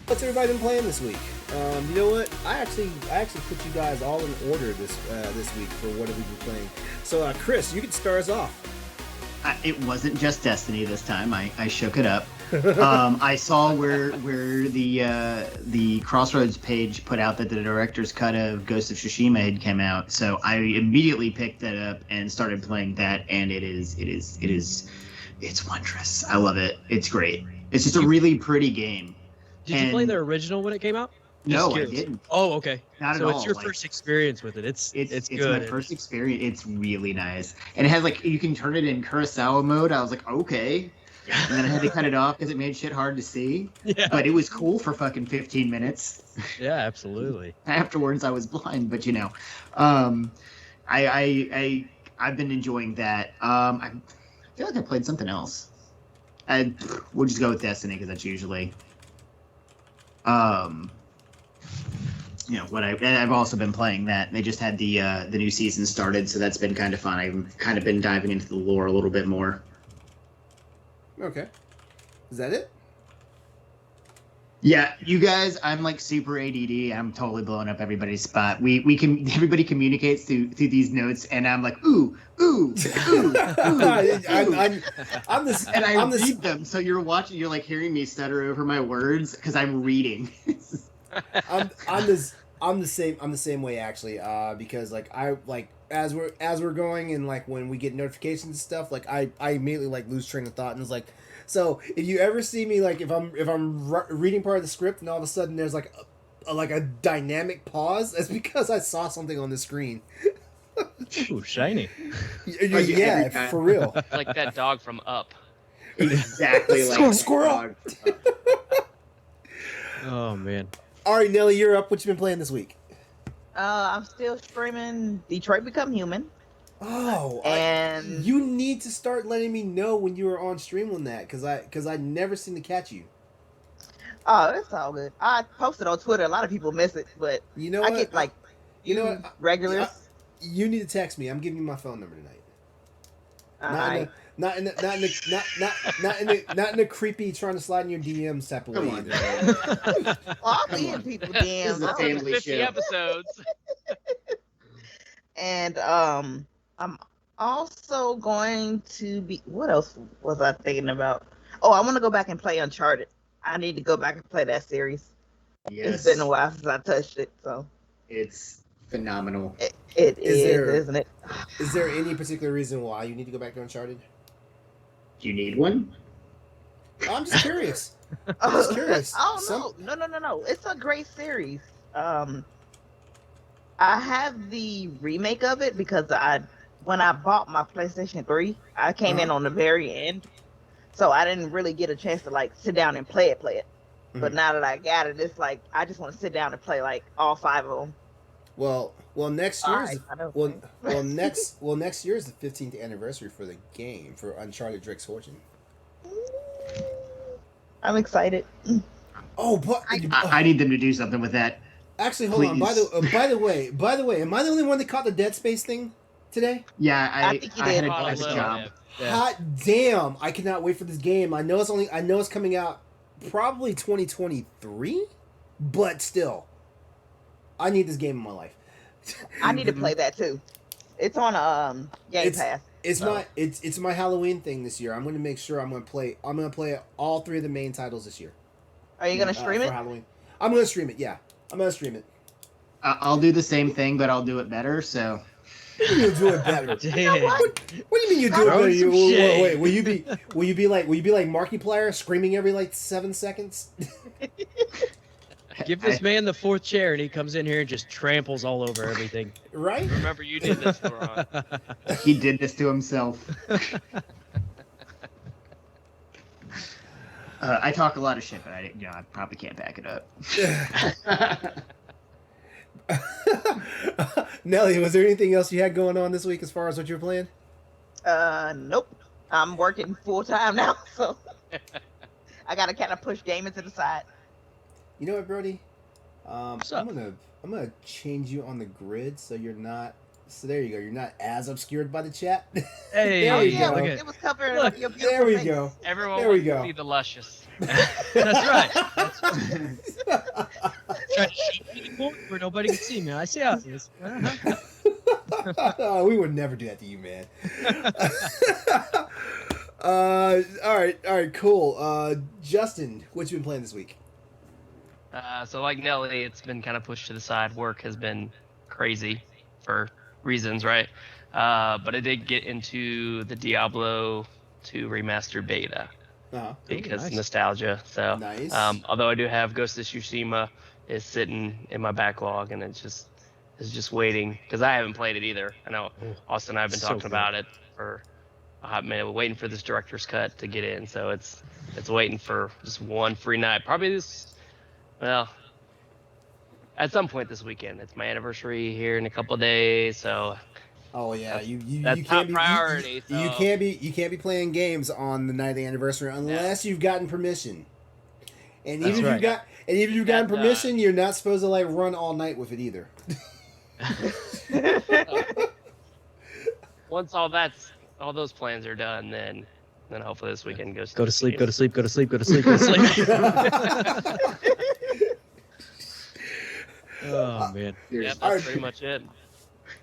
What's everybody been playing this week? You know what? I actually put you guys all in order this week for what have we been playing. So, Chris, you can start us off. It wasn't just Destiny this time. I shook it up. I saw where the Crossroads page put out that the director's cut of Ghost of Tsushima had come out. So I immediately picked that up and started playing that, and it's wondrous. I love it. It's great. It's just a really pretty game. Did you play the original when it came out? No, I didn't. Oh, okay. Not at so all. it's your first experience with it. It's good. My first experience. It's really nice, and it has you can turn it in Kurosawa mode. I was like, okay, and then I had to cut it off because it made shit hard to see. Yeah. But it was cool for fucking 15 minutes. Yeah, absolutely. Afterwards, I was blind, but I've been enjoying that. I feel like I played something else. We'll just go with Destiny because that's usually. What I've also been playing that. They just had the new season started, so that's been kind of fun. I've kind of been diving into the lore a little bit more. Okay. Is that it? Yeah, you guys, I'm super ADD. I'm totally blowing up everybody's spot. Everybody communicates through these notes, and I'm like, ooh. I'm this, and I read them. So you're hearing me stutter over my words because I'm reading. I'm the same way actually. Because as we're going and when we get notifications and stuff, I immediately lose train of thought and it's so if you ever see me if I'm reading part of the script and all of a sudden there's a dynamic pause, that's because I saw something on the screen. Ooh, shiny. Yeah, for real. Like that dog from Up. Exactly like squirrel. Oh man. All right, Nellie, you're up. What you been playing this week? I'm still streaming Detroit Become Human. Oh, and you need to start letting me know when you were on stream on that, because I never seem to catch you. Oh, it's all good. I posted on Twitter. A lot of people miss it, but you know I what? get regulars. You need to text me. I'm giving you my phone number tonight. Not in the creepy trying to slide in your DMs type of way. Well, I'll be in people's DMs. This is a family 50 show. episodes. And I'm also going to be. What else was I thinking about? Oh, I want to go back and play Uncharted. I need to go back and play that series. Yes. It's been a while since I touched it, so it's phenomenal. It is, isn't it? Is there any particular reason why you need to go back to Uncharted? Do you need one? I'm just curious. Oh, no. It's a great series. I have the remake of it because when I bought my PlayStation 3, I came in on the very end. So I didn't really get a chance to sit down and play it. Mm-hmm. But now that I got it, it's I just want to sit down and play all 5 of them. Well, next year is next year is the 15th anniversary for the game for Uncharted Drake's Fortune. I'm excited. Oh, but I need them to do something with that. Actually, hold on. By the way, am I the only one that caught the Dead Space thing today? Yeah, I think you I did. had a nice job. Yeah. Hot damn! I cannot wait for this game. I know it's coming out probably 2023, but still, I need this game in my life. I need to play that too. It's on Game Pass. It's my Halloween thing this year. I'm going to make sure I'm going to play all 3 of the main titles this year. Are you going to stream it? For Halloween. I'm going to stream it. Yeah, I'm going to stream it. I'll do the same thing, but I'll do it better. So. What do you mean you'll do it better? You know what do you mean you do it better? Wait, will you be like Markiplier screaming every 7 seconds? Give this man the 4th chair and he comes in here and just tramples all over everything. Right? Remember, you did this, LeRon. He did this to himself. I talk a lot of shit, but I probably can't back it up. Nellie, was there anything else you had going on this week as far as what you were playing? Nope. I'm working full time now, so I gotta kind of push gaming to the side. You know what, Brody? I'm gonna change you on the grid so you're not So there you go. You're not as obscured by the chat. Hey, There Oh we yeah, go. it was covering Look, your beautiful There we face. go. Everyone There we wants go. to see the luscious. That's right. Trying to shoot me in the corner where nobody can see me. I see how it is. Oh, we would never do that to you, man. All right, cool. Justin, what you been playing this week? So like Nellie, it's been kind of pushed to the side. Work has been crazy for reasons, right? But I did get into the Diablo 2 remastered beta Uh-huh. because nice. nostalgia. So Nice. although I do have Ghost of Tsushima is sitting in my backlog and it's just waiting because I haven't played it either. I know Austin and I have been So talking good. about it for a hot minute, waiting for this director's cut to get in. So it's waiting for just one free night. Probably this, well, at some point this weekend. It's my anniversary here in a couple of days, so Oh yeah, you that's can't top be priority. You so can't be playing games on the night of the anniversary unless you've gotten permission. And That's even if right. you've gotten That, permission, you're not supposed to like run all night with it either. once all those plans are done, then hopefully this weekend goes. Go to sleep, go to sleep, go to sleep, go to sleep, go to sleep. Oh, man. Yeah, Here's- that's pretty much it.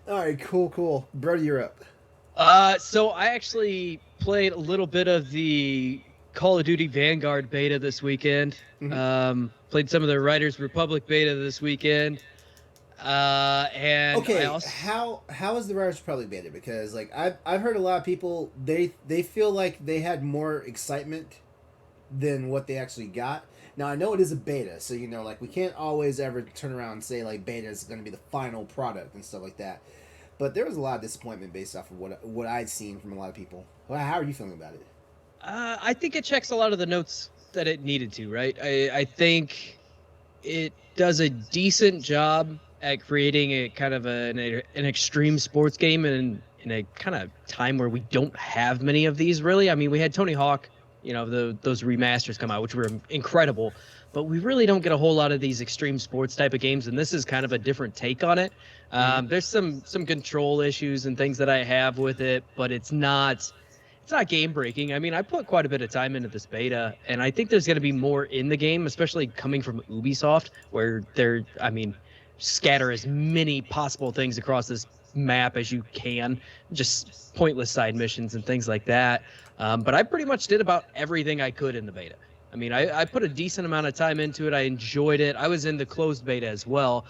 All right, cool. Brody, you're up. So I actually played a little bit of the Call of Duty Vanguard beta this weekend. Mhm. Played some of the Riders Republic beta this weekend. And Okay, I also, how is the Riders Republic beta? Because like I've heard a lot of people they feel like they had more excitement than what they actually got. Now I know it is a beta, so you know like we can't always ever turn around and say like beta is going to be the final product and stuff like that. But there was a lot of disappointment based off of what I'd seen from a lot of people. Well, how are you feeling about it? I think it checks a lot of the notes that it needed to, right? I think it does a decent job at creating a kind of an extreme sports game in a kind of time where we don't have many of these really. I mean, we had Tony Hawk, those remasters come out, which were incredible, but we really don't get a whole lot of these extreme sports type of games, and this is kind of a different take on it. There's some control issues and things that I have with it, but it's not game breaking. I mean, I put quite a bit of time into this beta, and I think there's going to be more in the game, especially coming from Ubisoft, where scatter as many possible things across this map as you can, just pointless side missions and things like that. But I pretty much did about everything I could in the beta. I mean, I put a decent amount of time into it. I enjoyed it. I was in the closed beta as well,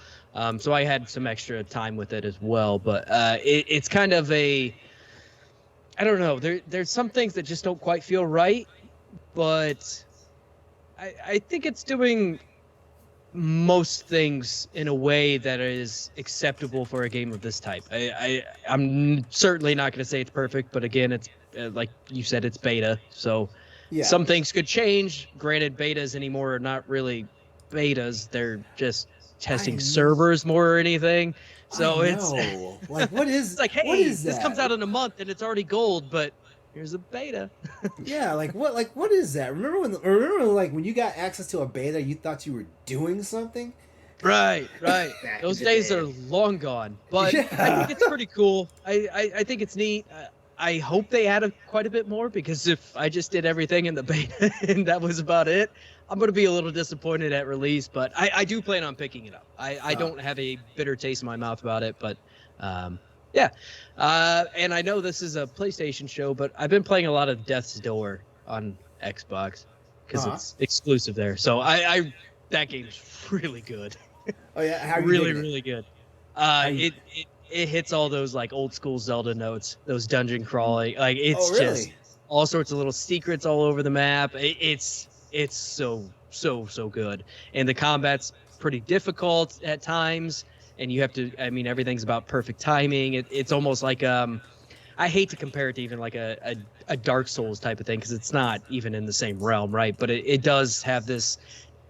so I had some extra time with it as well. But it's kind of I don't know. There's some things that just don't quite feel right, but I think it's doing most things in a way that is acceptable for a game of this type. I'm certainly not going to say it's perfect, but again, it's like you said, it's beta, so Yeah. some things could change. Granted, betas anymore are not really betas; they're just testing servers more or anything. So it's like what is it's like, hey, what is this that? comes out in a month and it's already gold, but here's a beta. Yeah, like what is that? Remember when you got access to a beta, you thought you were doing something? Right. Back Those in the days day. are long gone, but Yeah. I think it's pretty cool. I think it's neat. I hope they add quite a bit more, because if I just did everything in the beta and that was about it, I'm going to be a little disappointed at release, but I do plan on picking it up. I don't have a bitter taste in my mouth about it, but yeah. And I know this is a PlayStation show, but I've been playing a lot of Death's Door on Xbox because it's exclusive there. So that game's really good. Oh yeah, how are you Really, digging it? really good. you- It hits all those like old school Zelda notes, those dungeon crawling. Like it's Oh, really? just all sorts of little secrets all over the map. It's so good, and the combat's pretty difficult at times, and you have to. I mean, everything's about perfect timing. It's almost like I hate to compare it to even like a Dark Souls type of thing, because it's not even in the same realm, right? But it does have this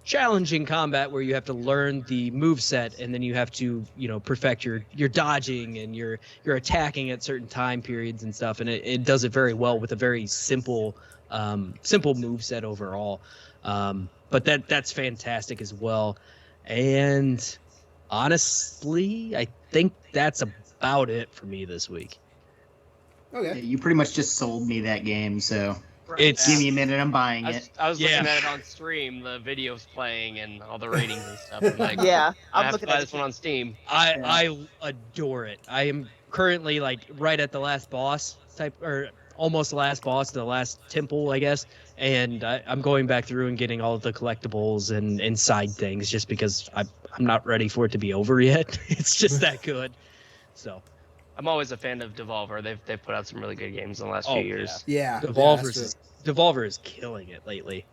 challenging combat where you have to learn the move set, and then you have to perfect your dodging and your attacking at certain time periods and stuff, and it does it very well with a very simple move set overall. But that's fantastic as well. And honestly, I think that's about it for me this week. Okay. You pretty much just sold me that game, so It's give me a minute. I'm buying I it. was Yeah. looking at it on stream, the videos playing and all the ratings and stuff. I'm like, Yeah, I I'm have to looking buy at this one on Steam. I adore it. I am currently like right at the last boss type, or almost the last boss, the last temple, I guess. And I'm going back through and getting all of the collectibles and side things just because I'm not ready for it to be over yet. It's just that good. So I'm always a fan of Devolver. They've put out some really good games in the last few years. Yeah. Devolver is killing it lately.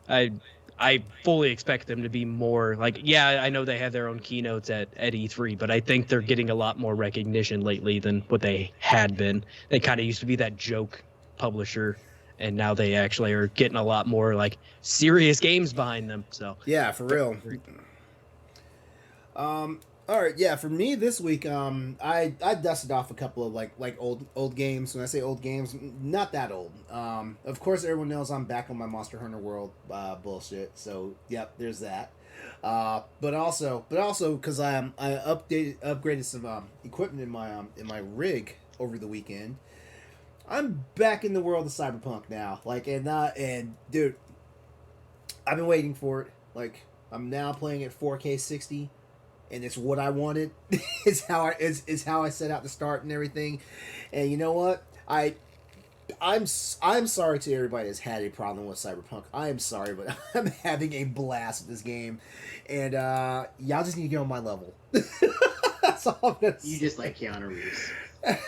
I fully expect them to be more like, yeah, I know they have their own keynotes at E3, but I think they're getting a lot more recognition lately than what they had been. They kind of used to be that joke publisher, and now they actually are getting a lot more like serious games behind them. So Yeah, for real. All right, yeah. For me this week, I dusted off a couple of like old games. When I say old games, not that old. Of course, everyone knows I'm back on my Monster Hunter World bullshit. So yep, there's that. But also because I upgraded some equipment in my rig over the weekend. I'm back in the world of Cyberpunk now. Like and dude, I've been waiting for it. Like I'm now playing at 4K 60. And it's what I wanted. It's how I set out to start and everything. And you know what? I'm sorry to everybody that's had a problem with Cyberpunk. I am sorry, but I'm having a blast with this game, and y'all just need to get on my level. That's all I'm gonna say. You just like Keanu Reeves.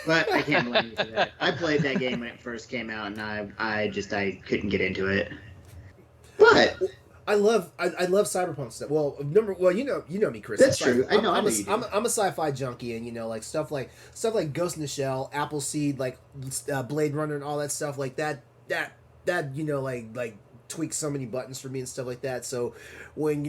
But I can't blame you for that. I played that game when it first came out, and I couldn't get into it. But I love Cyberpunk stuff. Well, you know me, Chris. That's true. I know I'm you do. a sci-fi junkie, and like stuff like Ghost in the Shell, Appleseed, like Blade Runner, and all that stuff like that like tweaks so many buttons for me and stuff like that. So when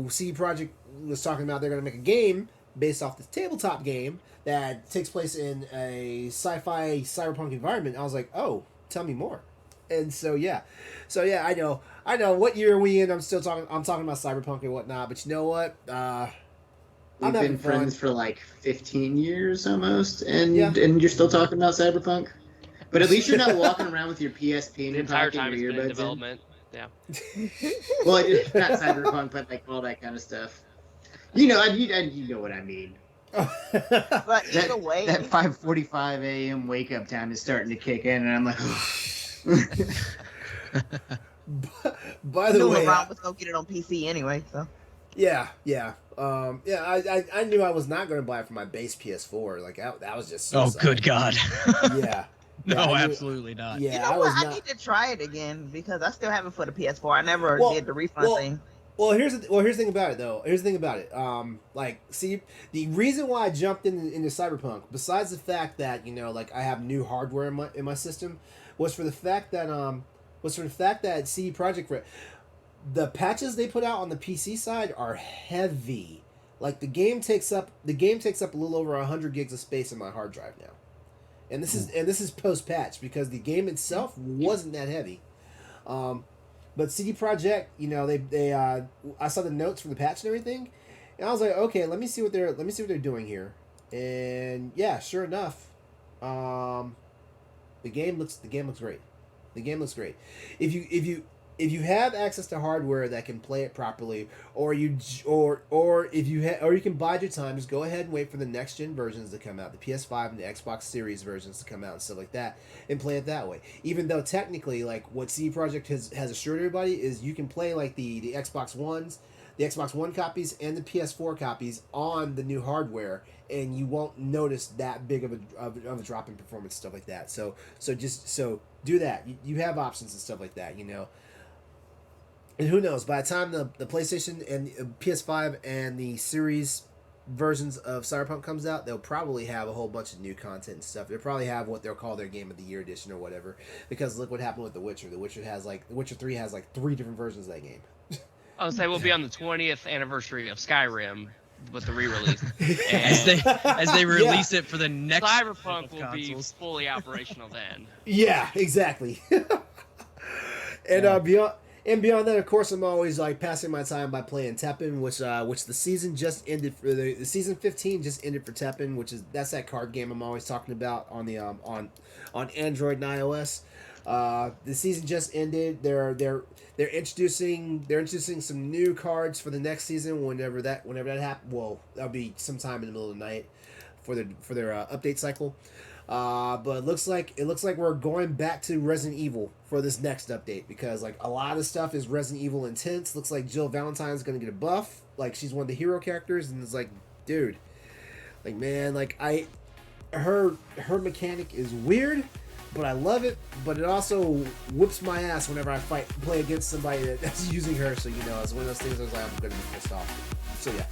CD Projekt was talking about they're going to make a game based off this tabletop game that takes place in a sci-fi cyberpunk environment, I was like, oh, tell me more. And so yeah, I know. What year are we in? I'm talking about Cyberpunk and whatnot. But you know what? We've been friends for like 15 years almost, and you're still talking about Cyberpunk. But at least you're not walking around with your PSP in The your entire pocket time or it's been in earbuds development. Yeah. Well, it's not Cyberpunk, but like all that kind of stuff. You know what I mean. But either way, That 5:45 a.m. wake up time is starting to kick in, and I'm like. By the way, LeRon was gonna get it on PC anyway, so. Yeah. I knew I was not going to buy it for my base PS4. Like that was just. oh, suicide. good God. Yeah. No, I knew- absolutely not. Yeah, You know I what? was I not. need to try it again because I still have it for the PS4. I never did the refund thing. Well, here's the thing about it though. Here's the thing about it. See, the reason why I jumped into Cyberpunk, besides the fact that like I have new hardware in my system, was for the fact that CD Projekt, the patches they put out on the PC side are heavy. Like the game takes up a little over 100 gigs of space in my hard drive now, and this is post patch because the game itself wasn't that heavy. But CD Projekt, they I saw the notes for the patch and everything, and I was like, okay, let me see what they're doing here, and yeah, sure enough, the game looks great. The game looks great. If you have access to hardware that can play it properly, or you can bide your time, just go ahead and wait for the next gen versions to come out, the PS5 and the Xbox Series versions to come out and stuff like that, and play it that way. Even though technically, like what CD Projekt has assured everybody is you can play like the Xbox Ones, the Xbox One copies, and the PS4 copies on the new hardware, and you won't notice that big of a drop in performance, stuff like that. So do that. You have options and stuff like that, And who knows? By the time the PlayStation and the PS5 and the Series versions of Cyberpunk comes out, they'll probably have a whole bunch of new content and stuff. They'll probably have what they'll call their Game of the Year edition or whatever. Because look what happened with The Witcher. The Witcher 3 has like 3 different versions of that game. I would say we'll be on the 20th anniversary of Skyrim with the re-release. As they release it for the next Cyberpunk will consoles. be fully operational then. Yeah, exactly. And And beyond that, of course, I'm always like passing my time by playing Teppen, which the season just ended for the season 15 just ended for Teppen, that's that card game I'm always talking about on the on Android and iOS. The season just ended. They're introducing some new cards for the next season whenever that happens. Well, that'll be sometime in the middle of the night for their update cycle. But it looks like we're going back to Resident Evil for this next update because like a lot of stuff is Resident Evil intense. Looks like Jill Valentine's gonna get a buff. Like she's one of the hero characters, and it's like, dude, like man, like her mechanic is weird, but I love it. But it also whoops my ass whenever I play against somebody that's using her. So it's one of those things I was like, I'm gonna be pissed off. So yeah.